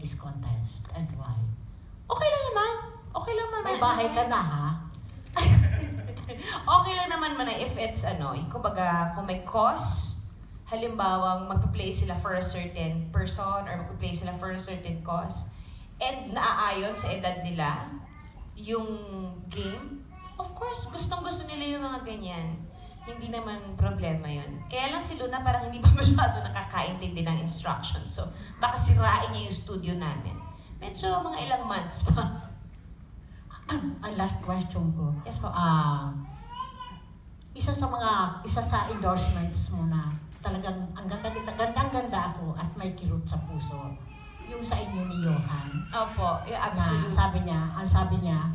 this contest and why? Okay lang naman. Okay lang naman. May bahay ka na, ha? Okay lang naman man if it's kumbaga kung may cause, halimbawa magpa-play sila for a certain person or magpa-play sila for a certain cause and naaayon sa edad nila yung game, of course, gustong-gusto nila yung mga ganyan. Hindi naman problema yun. Kaya lang si Luna parang hindi pa masyado nakakaintindi ng instructions. So, baka sirain niya yung studio namin. Medyo mga ilang months pa. Ang last question ko. Yes po. Isa sa endorsements mo na talagang ang ganda ako at may kirot sa puso. Yung sa inyo ni Johan. Opo, yeah, absolutely. Ang sabi niya,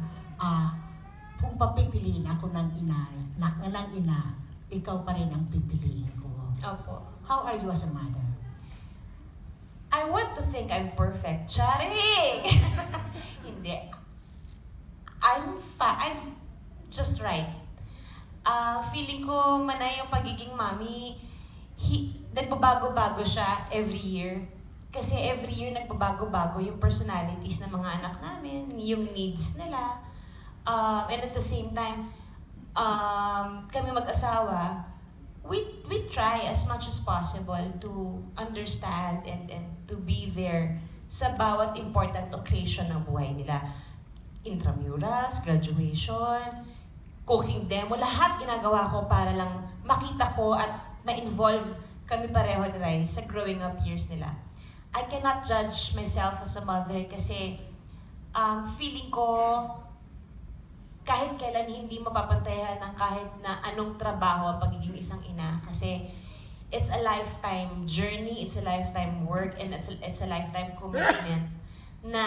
kung papipiliin ako ng ina, ikaw pa rin ang pipiliin ko. Opo. How are you as a mother? I want to think I'm perfect. Charing! Hindi. I'm just right. Feeling ko manay yung pagiging mommy, nagbabago-bago siya every year. Kasi every year nagbabago-bago yung personalities ng mga anak namin, yung needs nila. And at the same time, kami mag-asawa, we try as much as possible to understand and to be there sa bawat important occasion ng buhay nila. Intramurals, graduation, cooking demo, lahat ginagawa ko para lang makita ko at ma-involve kami pareho ni Rai sa growing up years nila. I cannot judge myself as a mother kasi feeling ko kahit kailan hindi mapapantayan ng kahit na anong trabaho ang pagiging isang ina kasi it's a lifetime journey, it's a lifetime work, and it's a lifetime commitment na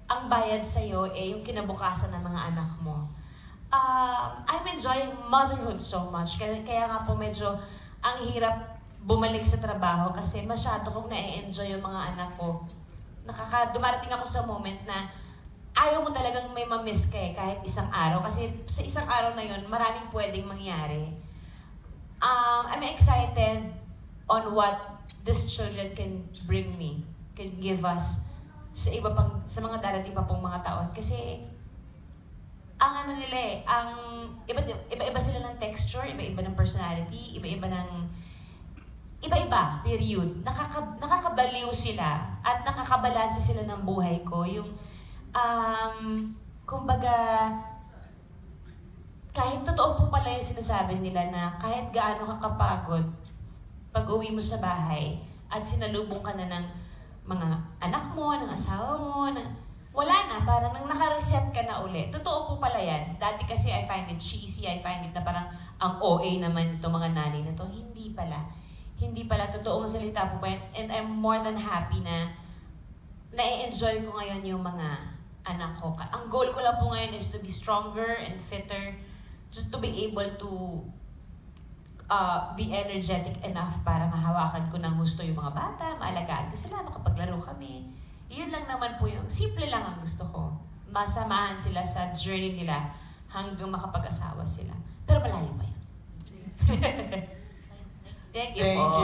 ang bayad sa'yo yung kinabukasan ng mga anak mo. I'm enjoying motherhood so much. Kaya nga po medyo ang hirap bumalik sa trabaho kasi masyado kong na-enjoy yung mga anak ko. Dumarating ako sa moment na ayaw mo talagang may ma-miss ka kahit isang araw. Kasi sa isang araw na yun, maraming pwedeng mangyari. I'm excited on what these children can bring me, can give us sa mga darating pa pong mga taon. Kasi ang iba-iba sila ng texture, iba-iba ng personality, iba-iba, period. Nakakabaliw sila at nakakabalanse sila ng buhay ko. Yung, kumbaga, kahit totoo po pala yung sinasabi nila na kahit gaano ka kapagod pag uwi mo sa bahay at sinalubong ka na ng mga anak mo, ng asawa mo, wala na, parang naka-reset ka na uli. Totoo po pala yan. Dati kasi I find it cheesy, I find it na parang ang OA naman itong mga nanay na to. Hindi pala. Hindi pala. Totoong salita po pa yan. And I'm more than happy na na-enjoy ko ngayon yung mga anak ko. Ang goal ko lang po ngayon is to be stronger and fitter, just to be able to be energetic enough para mahawakan ko ng gusto yung mga bata, maalagaan ko sila, makapaglaro kami. Yun lang naman po yung, simple lang ang gusto ko. Masamahan sila sa journey nila hanggang makapag-asawa sila. Pero malayo pa yun. Thank you po.